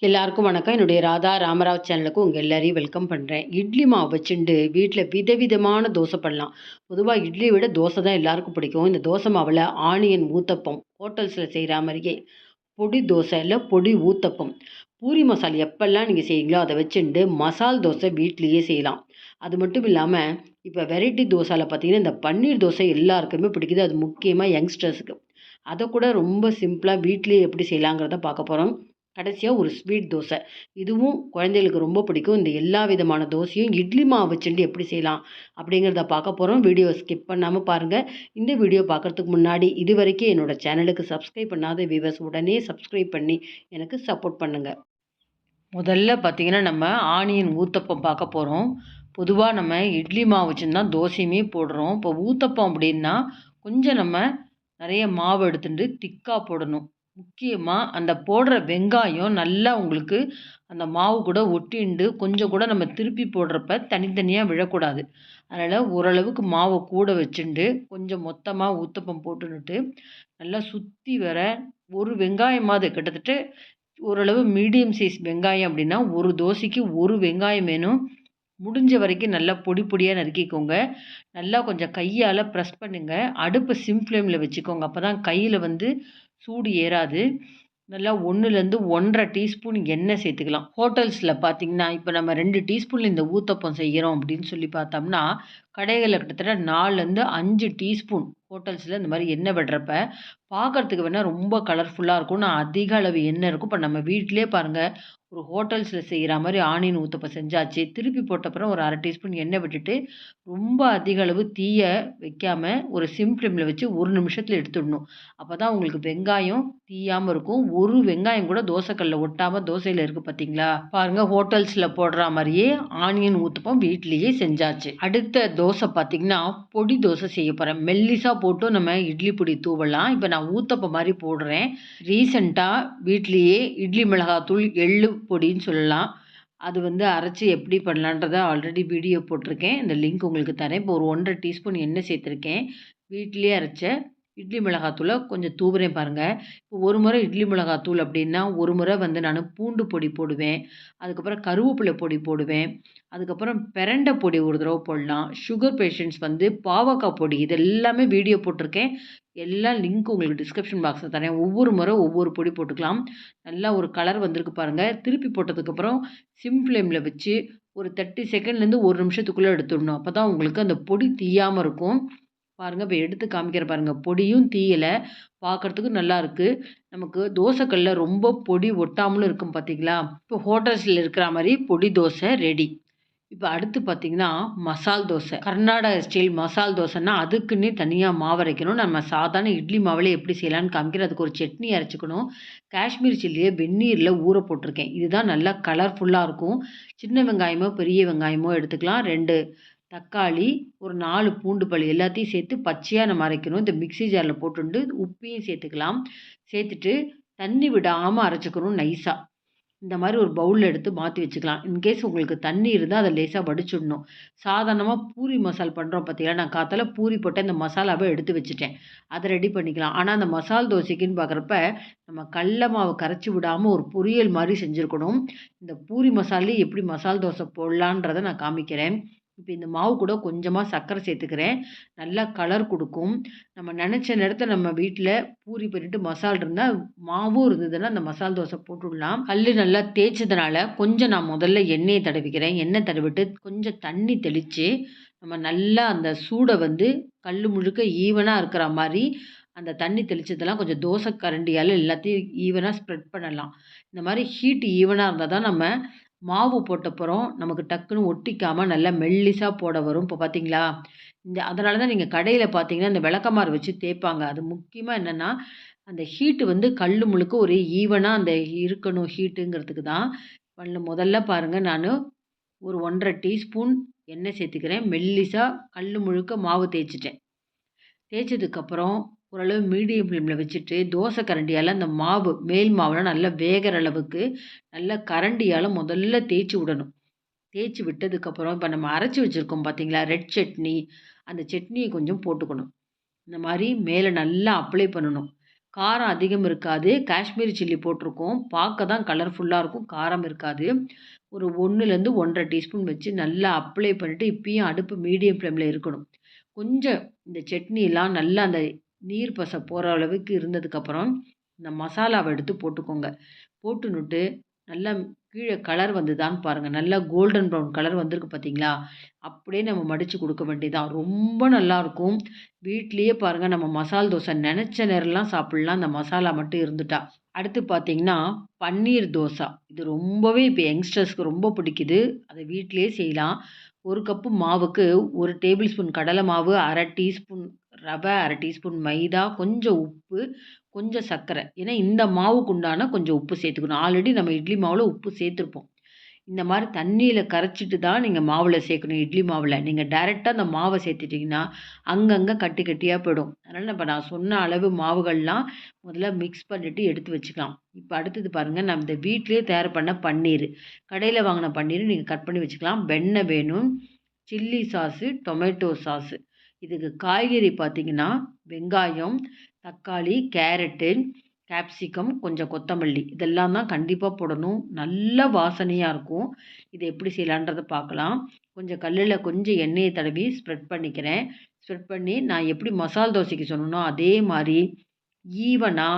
எல்லாருக்கும் வணக்கம். என்னுடைய ராதா ராமராவ் சேனலுக்கு உங்கள் எல்லாரையும் வெல்கம் பண்ணுறேன். இட்லி மாவு வச்சுண்டு வீட்டில் விதவிதமான தோசை பண்ணலாம். பொதுவாக இட்லியை விட தோசை தான் எல்லாருக்கும் பிடிக்கும். இந்த தோசை மாவில் ஆனியன் ஊத்தப்பம், ஹோட்டல்ஸில் செய்கிற மாதிரியே பொடி தோசை இல்லை பொடி ஊத்தப்பம், பூரி மசால் எப்பெல்லாம் நீங்கள் செய்யுங்களோ அதை வச்சுண்டு மசால் தோசை வீட்லேயே செய்யலாம். அது மட்டும் இல்லாமல் இப்போ வெரைட்டி தோசையில் பார்த்தீங்கன்னா இந்த பன்னீர் தோசை எல்லாருக்குமே பிடிக்குது. அது முக்கியமாக யங்ஸ்டர்ஸுக்கு. அதை கூட ரொம்ப சிம்பிளாக வீட்லேயே எப்படி செய்யலாங்கிறத பார்க்க போகிறோம். கடைசியாக ஒரு ஸ்வீட் தோசை. இதுவும் குழந்தைகளுக்கு ரொம்ப பிடிக்கும். இந்த எல்லா விதமான தோசையும் இட்லி மாவு வச்சுட்டு எப்படி செய்யலாம் அப்படிங்கிறத பார்க்க போகிறோம். வீடியோ ஸ்கிப் பண்ணாமல் பாருங்கள். இந்த வீடியோ பார்க்குறதுக்கு முன்னாடி இது வரைக்கும் என்னோடய சேனலுக்கு சப்ஸ்கிரைப் பண்ணாத வியூவர்ஸ் உடனே சப்ஸ்கிரைப் பண்ணி எனக்கு சப்போர்ட் பண்ணுங்கள். முதல்ல பார்த்திங்கன்னா நம்ம ஆனியன் ஊத்தப்பம் பார்க்க போகிறோம். பொதுவாக நம்ம இட்லி மாவு வச்சுன்னு தான் தோசையுமே போடுறோம். இப்போ ஊத்தப்பம் அப்படின்னா கொஞ்சம் நம்ம நிறைய மாவு எடுத்துட்டு திக்காக போடணும். முக்கியமாக அந்த போடுற வெங்காயம் நல்லா உங்களுக்கு அந்த மாவு கூட ஒட்டிண்டு கொஞ்சம் கூட நம்ம திருப்பி போடுறப்ப தனித்தனியாக விழக்கூடாது. அதனால் ஓரளவுக்கு மாவை கூட வச்சுண்டு கொஞ்சம் மொத்தமாக ஊத்தப்பம் போட்டுன்னுட்டு நல்லா சுற்றி வர ஒரு வெங்காயமாவது கிட்டத்தட்ட ஓரளவு மீடியம் சைஸ் வெங்காயம் அப்படின்னா ஒரு தோசைக்கு ஒரு வெங்காயம் வேணும். முடிஞ்ச வரைக்கும் நல்லா பொடி பொடியாக நறுக்கிக்கோங்க. நல்லா கொஞ்சம் கையால் ப்ரெஸ் பண்ணுங்கள். அடுப்பை சிம் ஃப்ளேமில் வச்சுக்கோங்க. அப்போ தான் கையில் சூடு ஏறாது. நல்லா 1லேருந்து 1½ டீஸ்பூன் எண்ணெய் சேர்த்துக்கலாம். ஹோட்டல்ஸில் பார்த்தீங்கன்னா இப்போ நம்ம 2 டீஸ்பூனில் இந்த ஊத்தப்பம் செய்கிறோம் அப்படின்னு சொல்லி பார்த்தோம்னா கடைகளில் கிட்டத்தட்ட 4லேருந்து 5 டீஸ்பூன் ஹோட்டல்ஸில் இந்த மாதிரி எண்ணெய் விடுறப்ப பார்க்குறதுக்கு வேணால் ரொம்ப கலர்ஃபுல்லாக இருக்கும். நான் அதிக அளவு எண்ணெய் இருக்கும். இப்போ நம்ம வீட்டிலே பாருங்கள் ஒரு ஹோட்டல்ஸில் செய்கிற மாதிரி ஆனியன் ஊத்தப்பம் செஞ்சாச்சு. திருப்பி போட்டப்புறம் ஒரு 1/2 டீஸ்பூன் எண்ணெய் விட்டுட்டு ரொம்ப அதிக அளவு தீயை வைக்காமல் ஒரு சிம் ஃப்ளேமில் வச்சு 1 நிமிஷத்தில் எடுத்துடணும். அப்போ தான் உங்களுக்கு வெங்காயம் தீயாமல் இருக்கும். ஒரு வெங்காயம் கூட தோசைக்கல்லில் ஒட்டாமல் தோசையில் இருக்குது பார்த்தீங்களா? பாருங்கள் ஹோட்டல்ஸில் போடுற மாதிரியே ஆனியன் ஊத்தப்பம் வீட்லேயே செஞ்சாச்சு. அடுத்த தோசை பார்த்திங்கன்னா பொடி தோசை செய்ய போகிறேன். மெல்லிசாக போட்டு நம்ம இட்லி பொடி தூவலாம். இப்போ நான் ஊத்தப்பம் மாதிரி போடுறேன். ரீசெண்டாக வீட்லேயே இட்லி மிளகாத்தூள் எள்ளு பொடின்னு சொல்லலாம். அது அரைச்சி எப்படி பண்ணலான்றத ஆல்ரெடி வீடியோ போட்டிருக்கேன். இந்த லிங்க் உங்களுக்கு தரேன். இப்போ ஒரு 1½ டீஸ்பூன் எண்ணெய் சேர்த்துருக்கேன். வீட்டிலேயே அரைச்ச இட்லி மிளகாத்தூளை கொஞ்சம் தூவுறேன் பாருங்கள். இப்போ ஒரு முறை இட்லி மிளகாத்தூள் அப்படின்னா ஒரு முறை நான் பூண்டு பொடி போடுவேன். அதுக்கப்புறம் கருவேப்பிலை பொடி போடுவேன். அதுக்கப்புறம் பிரண்டை பொடி ஒரு தடவை போடலாம். சுகர் பேஷண்ட்ஸ் பாவக்காய் பொடி இது எல்லாமே வீடியோ போட்டிருக்கேன். எல்லா லிங்க் உங்களுக்கு டிஸ்கிரிப்ஷன் பாக்ஸில் தரேன். ஒவ்வொரு முறை ஒவ்வொரு பொடி போட்டுக்கலாம். நல்லா ஒரு கலர் வந்திருக்கு பாருங்கள். திருப்பி போட்டதுக்கப்புறம் சிம் ஃப்ளேமில் வச்சு ஒரு 30 செகண்ட்லேருந்து 1 நிமிஷத்துக்குள்ளே எடுத்துடணும். அப்போ தான் உங்களுக்கு அந்த பொடி தீயாமல் இருக்கும். பாருங்கள் இப்போ எடுத்து காமிக்கிறேன் பாருங்கள். பொடியும் தீயலை, பார்க்குறதுக்கு நல்லாயிருக்கு. நமக்கு தோசைக்கல்ல ரொம்ப பொடி ஒட்டாமலும் இருக்கும் பார்த்தீங்களா? இப்போ ஹோட்டல்ஸில் இருக்கிற மாதிரி பொடி தோசை ரெடி. இப்போ அடுத்து பார்த்தீங்கன்னா மசால் தோசை. கர்நாடகா ஸ்டைல் மசால் தோசைன்னா அதுக்குன்னே தனியாக மாவு அரைக்கணும். நம்ம சாதாரண இட்லி மாவில் எப்படி செய்யலான்னு காமிக்கிறேன். அதுக்கு ஒரு சட்னி அரைச்சிக்கணும். காஷ்மீர் சில்லியை வெந்நீரில் ஊற போட்டிருக்கேன். இதுதான் நல்லா கலர்ஃபுல்லாக இருக்கும். சின்ன வெங்காயமோ பெரிய வெங்காயமோ எடுத்துக்கலாம். 2 தக்காளி, ஒரு 4 பூண்டு பல் எல்லாத்தையும் சேர்த்து பச்சையாக நம்ம அரைக்கணும். இந்த மிக்ஸி ஜாரில் போட்டுண்டு உப்பையும் சேர்த்துக்கலாம். சேர்த்துட்டு தண்ணி விடாமல் அரைச்சிக்கணும் நைஸாக. இந்த மாதிரி ஒரு பவுலில் எடுத்து மாற்றி வச்சுக்கலாம். இன்கேஸ் உங்களுக்கு தண்ணி இருந்தால் அதை லேசாக வடிச்சிடணும். சாதாரணமாக பூரி மசால் பண்ணுறோம் பார்த்தீங்களா? நான் காத்தால பூரி போட்டு அந்த மசாலாவை எடுத்து வச்சுட்டேன். அதை ரெடி பண்ணிக்கலாம். ஆனால் அந்த மசால் தோசைக்குன்னு பார்க்குறப்ப நம்ம கடல மாவு கரைச்சி விடாமல் ஒரு பொரியல் மாதிரி செஞ்சுருக்கணும். இந்த பூரி மசாலே எப்படி மசால் தோசை போடலான்றதை நான் காமிக்கிறேன். இப்போ இந்த மாவு கூட கொஞ்சமாக சர்க்கரை சேர்த்துக்கிறேன். நல்லா கலர் கொடுக்கும். நம்ம நினச்ச நேரத்தில் நம்ம வீட்டில் பூரி பண்ணிட்டு மசால் இருந்தால் மாவும் இருந்ததுன்னா அந்த மசால் தோசை போட்டுடலாம். கல் நல்லா தேய்ச்சதுனால கொஞ்சம் நான் முதல்ல எண்ணெயை தடவிக்கிறேன். எண்ணெய் தடவிட்டு கொஞ்சம் தண்ணி தெளித்து நம்ம நல்லா அந்த சூடை கல் முழுக்க ஈவனாக இருக்கிற மாதிரி அந்த தண்ணி தெளித்ததெல்லாம் கொஞ்சம் தோசை கரண்டியால் எல்லாத்தையும் ஈவனாக ஸ்ப்ரெட் பண்ணலாம். இந்த மாதிரி ஹீட் ஈவனாக இருந்தால் தான் நம்ம மாவு போட்டப்புறம் நமக்கு டக்குன்னு ஒட்டிக்காமல் நல்லா மெல்லிசாக போட வரும். இப்போ பார்த்தீங்களா? அதனால தான் நீங்கள் கடையில் பார்த்தீங்கன்னா இந்த விளக்கமாறு வச்சு தேய்ப்பாங்க. அது முக்கியமாக என்னென்னா அந்த ஹீட்டு கல் முழுக்க ஒரே ஈவனாக அந்த இருக்கணும் ஹீட்டுங்கிறதுக்கு தான். முதல்ல பாருங்கள் நான் ஒரு 1½ டீஸ்பூன் எண்ணெய் சேர்த்துக்கிறேன். மெல்லிசாக கல் முழுக்க மாவு தேய்ச்சிட்டேன். தேய்ச்சதுக்கப்புறம் ஓரளவு மீடியம் ஃப்ளேமில் வச்சுட்டு தோசை கரண்டியால் அந்த மாவு மேல் மாவுலாம் நல்லா வேகிற அளவுக்கு நல்லா கரண்டியால் முதல்ல தேய்ச்சி விடணும். தேய்ச்சி விட்டதுக்கப்புறம் இப்போ நம்ம அரைச்சி வச்சுருக்கோம் பார்த்தீங்களா? ரெட் சட்னி, அந்த சட்னியை கொஞ்சம் போட்டுக்கணும். இந்த மாதிரி மேலே நல்லா அப்ளை பண்ணணும். காரம் அதிகம் இருக்காது. காஷ்மீரி சில்லி போட்டிருக்கோம். பார்க்க தான் கலர்ஃபுல்லா இருக்கும். காரம் இருக்காது. ஒரு 1லேருந்து 1 1/2 டீஸ்பூன் வச்சு நல்லா அப்ளை பண்ணிட்டு, இப்பயும் அடுப்பு மீடியம் ஃப்ளேம்ல இருக்கணும். கொஞ்சம் இந்த சட்னிலாம் நல்லா அந்த நீர் பசை போற அளவுக்கு இருந்ததுக்கப்புறம், இந்த மசாலாவ எடுத்து போட்டுக்கோங்க. போட்டுனுட்டு நல்லா கீழ கலர் வந்துதான்னு பாருங்க. நல்லா கோல்டன் ப்ரவுன் கலர் வந்திருக்கு பார்த்தீங்களா? அப்படியே நம்ம மடிச்சு குடுக்க வேண்டியதுதான். ரொம்ப நல்லாருக்கும். வீட்லயே பாருங்க நம்ம மசால் தோசை நெனச்ச நேரம்லாம் சாப்பிடலாம். அந்த மசாலா மட்டும் இருந்துட்டா. அடுத்து பார்த்தீங்கன்னா, பன்னீர் தோசா. இது ரொம்பவே இப்ப யங்ஸ்டர்ஸ்க்கு ரொம்ப பிடிக்குது. அத வீட்லயே செய்யலாம். 1 கப்பு மாவுக்கு 1 டேபிள் ஸ்பூன் கடலை மாவு, 1/2 டீஸ்பூன் ரவை, 1/2 டீஸ்பூன் மைதா, கொஞ்சம் உப்பு, கொஞ்சம் சர்க்கரை. ஏன்னா இந்த மாவுக்கு உண்டான கொஞ்சம் உப்பு சேர்த்துக்கணும். ஆல்ரெடி நம்ம இட்லி மாவுல உப்பு சேர்த்துருப்போம். இந்த மாரி தண்ணீல கரைச்சிட்டு தான் நீங்க மாவுல சேர்க்கணும், இட்லி மாவுல. நீங்க டைரக்ட்டா அந்த மாவ சேர்த்துட்டீங்கன்னா, அங்கங்க கட்டி கட்டியா போயிடும். அதனால இப்ப நான் சொன்ன அளவு மாவுகள்லாம் முதல்ல மிக்ஸ் பண்ணிட்டு எடுத்து வச்சுக்கலாம். இப்ப அடுத்தது பாருங்க, நான் இந்த வீட்லயே தயார் பண்ண பன்னீர். கடையில வாங்குன பன்னீர் நீங்க கட் பண்ணி வச்சுக்கலாம். வெண்ணெய் வேணும், சில்லி சாஸு, டொமேட்டோ சாஸு. இதுக்கு காய்கறி பார்த்தீங்கன்னா, வெங்காயம், தக்காளி, கேரட்டு, கேப்சிகம், கொஞ்சம் கொத்தமல்லி இதெல்லாம் தான் கண்டிப்பா போடணும். நல்ல வாசனையா இருக்கும். இத எப்படி செய்யலான்றத பார்க்கலாம். கொஞ்சம் கல்லுல கொஞ்சம் எண்ணெய தடவி ஸ்ப்ரெட் பண்ணிக்கிறேன். ஸ்ப்ரெட் பண்ணி நான் எப்படி மசால் தோசைக்கு சொன்னேனோ, அதே மாரி ஈவனா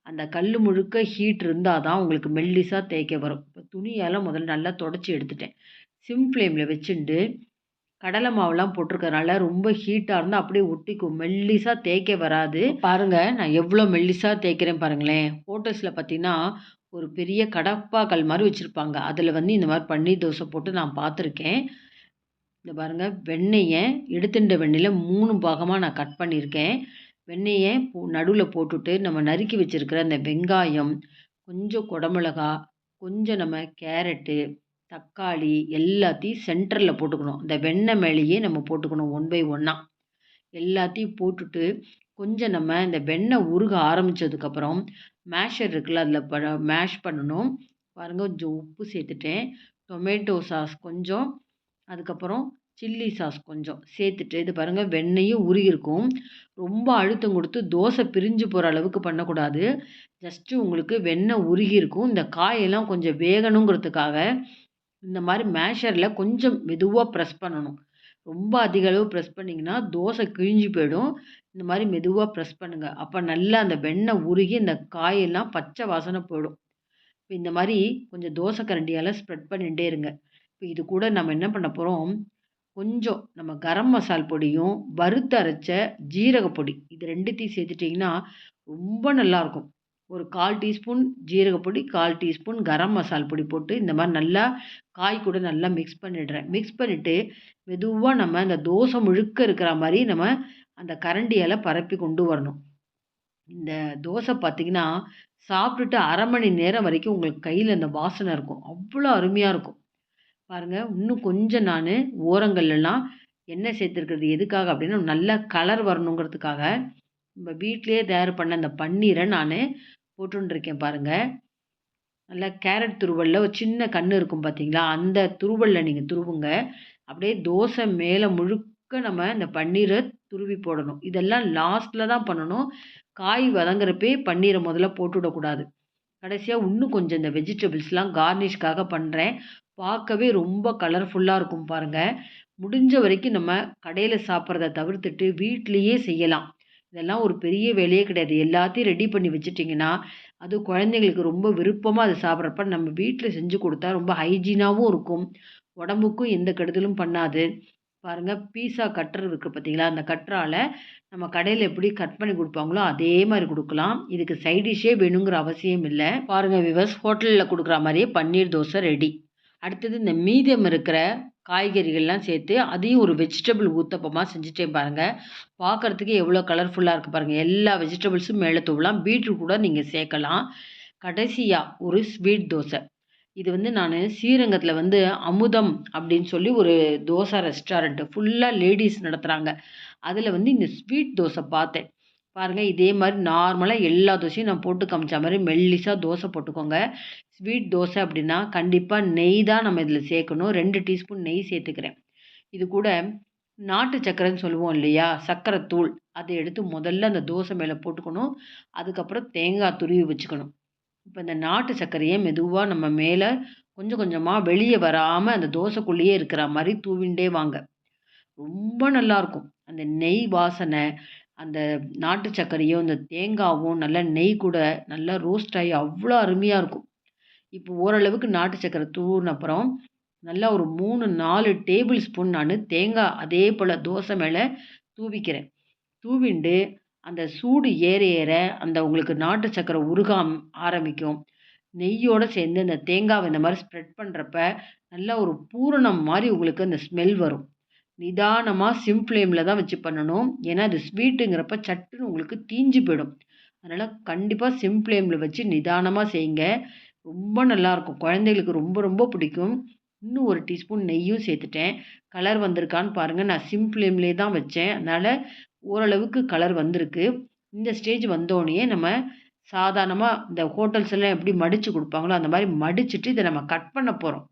அந்த கல்லு முழுக்க ஹீட் இருந்தா தான் உங்களுக்கு மெல்லிசா தேய்க்க வரும். இப்ப துணியால முதல்ல நல்லா தொடச்சு எடுத்துட்டேன். சிம் ஃப்ளேம்ல வச்சுண்டு கடலை மாவுலாம் போட்டிருக்கறனால ரொம்ப ஹீட்டா இருந்தா அப்படியே ஒட்டிக்கும். மெல்லிசா தேய்க்க வராது. பாருங்க நான் எவ்வளோ மெல்லிசா தேய்க்கிறேன் பாருங்களேன். ஹோட்டல்ஸ்ல பார்த்தீங்கன்னா, ஒரு பெரிய கடப்பாக்கல் மாரி வச்சிருப்பாங்க. அதில வந்து இந்த மாரி பன்னீர் தோசை போட்டு நான் பார்த்துருக்கேன். இந்த பாருங்க வெண்ணெய எடுத்துண்ட வெண்ணெயில 3 பாகமா நான் கட் பண்ணியிருக்கேன். வெண்ணெய நடுவுல போட்டுட்டு நம்ம நறுக்கி வச்சிருக்கிற அந்த வெங்காயம், கொஞ்சம் குடமிளகா, கொஞ்சம் நம்ம கேரட்டு, தக்காளி எல்லாத்தையும் சென்டர்ல போட்டுக்கணும். இந்த வெண்ணெய் மேலேயே நம்ம போட்டுக்கணும் ஒன் பை ஒன்னா. எல்லாத்தையும் போட்டுட்டு, கொஞ்சம் நம்ம இந்த வெண்ணெய் உருக ஆரம்பிச்சதுக்கப்புறம், மேஷர் இருக்குல்ல, அதில மேஷ் பண்ணணும். பாருங்க கொஞ்சம் உப்பு சேர்த்துட்டேன். டொமேட்டோ சாஸ் கொஞ்சம், அதுக்கப்புறம் சில்லி சாஸ் கொஞ்சம் சேர்த்துட்டு, இது பாருங்க வெண்ணெயும் உருகியிருக்கும். ரொம்ப அழுத்தம் குடுத்து தோசை பிரிஞ்சு போற அளவுக்கு பண்ணக்கூடாது. ஜஸ்ட்டு உங்களுக்கு வெண்ணெய் உருகியிருக்கும். இந்த காயெல்லாம் கொஞ்சம் வேகணுங்கிறதுக்காக, இந்த மாரி மேஷர்ல கொஞ்சம் மெதுவா பிரஸ் பண்ணணும். ரொம்ப அதிக அளவு பிரஸ் பண்ணீங்கன்னா, தோசை கிழிஞ்சு போயிடும். இந்த மாரி மெதுவா பிரஸ் பண்ணுங்க. அப்ப நல்லா அந்த வெண்ணெய் உருகி இந்த காயெல்லாம் பச்சை வாசனை போயிடும். இப்ப இந்த மாரி கொஞ்சம் தோசை கரண்டியால ஸ்ப்ரெட் பண்ணிட்டே இருங்க. இப்ப இது கூட நம்ம என்ன பண்ண போறோம், கொஞ்சம் நம்ம கரம் மசால் பொடியும், வறுத்து அரைச்ச ஜீரக பொடி இது 2த்தையும் சேர்த்துட்டீங்கன்னா, ரொம்ப நல்லாருக்கும். ஒரு 1/4 டீஸ்பூன் ஜீரக பொடி, 1/4 டீஸ்பூன் கரம் மசால் பொடி போட்டு இந்த மாரி நல்லா காய் கூட நல்லா மிக்ஸ் பண்ணிடுறேன். மிக்ஸ் பண்ணிட்டு மெதுவா நம்ம அந்த தோசை முழுக்க இருக்கிற மாரி நம்ம அந்த கரண்டியால பரப்பி கொண்டு வரணும். இந்த தோசை பார்த்தீங்கன்னா, சாப்பிட்டுட்டு 1/2 மணி நேரம் வரைக்கும் உங்களுக்கு கையில அந்த வாசனை இருக்கும். அவ்வளோ அருமையா இருக்கும். பாருங்க, இன்னும் கொஞ்சம் நானு ஓரங்கள்லலாம் எண்ணெய் சேர்த்துருக்கிறது எதுக்காக அப்டின்னா, நல்லா கலர் வரணுங்கிறதுக்காக, நம்ம வீட்லயே தயார் பண்ண அந்த பன்னீர நானு போட்டுன்ருக்கேன் பாருங்க. நல்லா கேரட் துருவல்ல ஒரு சின்ன கண்ணு இருக்கும் பார்த்தீங்களா? அந்த துருவல்ல நீங்க துருவுங்க. அப்படியே தோசை மேல முழுக்க நம்ம இந்த பன்னீர துருவி போடணும். இதெல்லாம் லாஸ்ட்ல தான் பண்ணணும். காய் வதங்குறப்பயே பன்னீர முதல்ல போட்டுவிடக்கூடாது. கடைசியா இன்னும் கொஞ்சம் இந்த வெஜிடபிள்ஸ்லாம் கார்னிஷ்க்காக பண்றேன். பார்க்கவே ரொம்ப கலர்ஃபுல்லா இருக்கும் பாருங்க. முடிஞ்ச வரைக்கும் நம்ம கடையில சாப்பிடுறத தவிர்த்துட்டு வீட்லயே செய்யலாம். இதெல்லாம் ஒரு பெரிய வேலையே கிடையாது. எல்லாத்தையும் ரெடி பண்ணி வச்சுட்டீங்கன்னா, அதுவும் குழந்தைங்களுக்கு ரொம்ப விருப்பமா அத சாப்பிடுறப்ப நம்ம வீட்ல செஞ்சு குடுத்தா ரொம்ப ஹைஜீனாவும் இருக்கும். உடம்புக்கும் எந்த கெடுதலும் பண்ணாது. பாருங்க பீஸா கட்டர் இருக்கு பார்த்தீங்களா? அந்த கட்டரால நம்ம கடையில எப்படி கட் பண்ணி குடுப்பாங்களோ, அதே மாரி குடுக்கலாம். இதுக்கு சைட் டிஷ்ஷே வேணுங்கிற அவசியம் இல்ல. பாருங்க விவர்ஸ் ஹோட்டல்ல குடுக்குற மாரியே பன்னீர் தோசை ரெடி. அடுத்தது இந்த மீதம் இருக்கிற காய்கறிகள்லாம் சேர்த்து, அதையும் ஒரு வெஜிடபிள் ஊத்தப்பமா செஞ்சுட்டேன் பாருங்க. பார்க்கறதுக்கு எவ்வளோ கலர்ஃபுல்லா இருக்கு பாருங்க. எல்லா வெஜிடபிள்ஸும் மேல தூவலாம். பீட்ரூட் கூட நீங்க சேர்க்கலாம். கடைசியா ஒரு ஸ்வீட் தோசை. இது வந்து நானு ஸ்ரீரங்கத்தில வந்து அமுதம் அப்படின்னு சொல்லி ஒரு தோசை ரெஸ்டாரண்ட் ஃபுல்லா லேடீஸ் நடத்துறாங்க. அதில வந்து இந்த ஸ்வீட் தோசை பார்த்தேன். பாருங்க இதே மாரி நார்மலா எல்லா தோசையும் நான் போட்டு காமிச்ச மாரி மெல்லிசா தோசை போட்டுக்கோங்க. ஸ்வீட் தோசை அப்படின்னா கண்டிப்பா நெய் தான் நம்ம இதில சேர்க்கணும். 2 டீஸ்பூன் நெய் சேர்த்துக்கிறேன். இது கூட நாட்டு சர்க்கரைன்னு சொல்லுவோம் இல்லையா? சர்க்கரை தூள். அத எடுத்து முதல்ல அந்த தோசை மேல போட்டுக்கணும். அதுக்கப்புறம் தேங்காய் துருவி வச்சுக்கணும். இப்ப இந்த நாட்டு சர்க்கரைய மெதுவா நம்ம மேல கொஞ்சம் கொஞ்சமா வெளிய வராம அந்த தோசைக்குள்ளேயே இருக்கிற மாரி தூவிண்டே வாங்க. ரொம்ப நல்லாருக்கும். அந்த நெய் வாசனை, அந்த நாட்டு சர்க்கரையும், இந்த தேங்காவும் நல்லா நெய் கூட நல்லா ரோஸ்ட் ஆயி அவ்ளோ அருமையா இருக்கும். இப்போ ஓரளவுக்கு நாட்டு சர்க்கரை தூவுன அப்புறம், நல்லா ஒரு 3, 4 டேபிள் ஸ்பூன் நானு தேங்காய் அதே போல தோசை மேல தூவிக்கிறேன். தூவிண்டு அந்த சூடு ஏற ஏற அந்த உங்களுக்கு நாட்டு சர்க்கரை உருக ஆரம்பிக்கும். நெய்யோட சேர்ந்து அந்த தேங்காவ இந்த மாரி ஸ்ப்ரெட் பண்றப்ப, நல்லா ஒரு பூரணம் மாரி உங்களுக்கு அந்த ஸ்மெல் வரும். நிதானமா சிம் ஃப்ளேம்ல தான் வச்சு பண்ணணும். ஏன்னா, அது ஸ்வீட்டுங்கிறப்ப சட்டுன்னு உங்களுக்கு தீஞ்சு போயிடும். அதனால கண்டிப்பா சிம் ஃப்ளேம்ல வச்சு நிதானமா செய்யுங்க. ரொம்ப நல்லாயிருக்கும். குழந்தைகளுக்கு ரொம்ப ரொம்ப பிடிக்கும். இன்னும் 1 டீஸ்பூன் நெய்யும் சேர்த்துட்டேன். கலர் வந்திருக்கான்னு பாருங்க. நான் சிம் ஃப்ளேம்லயே தான் வச்சேன். அதனால ஓரளவுக்கு கலர் வந்திருக்கு. இந்த ஸ்டேஜ் வந்தோனயே நம்ம சாதாரணமா இந்த ஹோட்டல்ஸ்லாம் எப்படி மடிச்சு குடுப்பாங்களோ, அந்த மாரி மடிச்சுட்டு இத நம்ம கட் பண்ண போறோம்.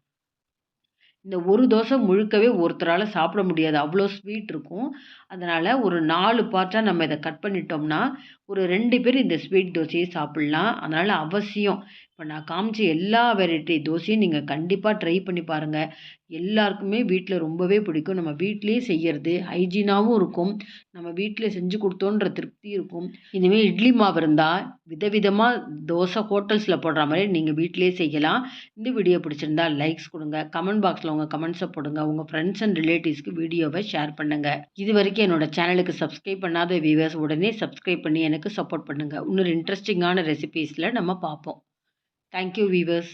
இந்த ஒரு தோசை முழுக்கவே ஒருத்தரால சாப்பிட முடியாது. அவ்ளோ ஸ்வீட் இருக்கும். அதனால ஒரு 4 பார்ட்டா நம்ம இத கட் பண்ணிட்டோம்னா, ஒரு 2 பேர் இந்த ஸ்வீட் தோசைய சாப்பிடலாம். அதனால அவசியம் இப்ப நான் காமிச்ச எல்லா வெரைட்டி தோசையும் நீங்க கண்டிப்பா ட்ரை பண்ணி பாருங்க. எல்லாருக்குமே வீட்ல ரொம்பவே பிடிக்கும். நம்ம வீட்லயே செய்யறது ஹைஜீனாவும் இருக்கும். நம்ம வீட்ல செஞ்சு குடுத்தோன்ற திருப்தி இருக்கும். இனிமே இட்லி மாவு இருந்தா விதவிதமா தோசை ஹோட்டல்ஸ்ல போடுற மாரி நீங்க வீட்லயே செய்யலாம். இந்த வீடியோ பிடிச்சிருந்தா லைக்ஸ் குடுங்க. கமெண்ட் பாக்ஸ்ல உங்க கமெண்ட்ஸ போடுங்க. உங்க ஃப்ரெண்ட்ஸ் அண்ட் ரிலேட்டிவ்ஸ்க்கு வீடியோவ ஷேர் பண்ணுங்க. இதுவரைக்கும் என்னோட சேனலுக்கு சப்ஸ்கிரைப் பண்ணாத வியூவர்ஸ் உடனே சப்ஸ்கிரைப் பண்ணி எனக்கு சப்போர்ட் பண்ணுங்க. இன்னொரு இன்ட்ரஸ்டிங்கான ரெசிபீஸ்ல நம்ம பார்ப்போம். Thank you viewers.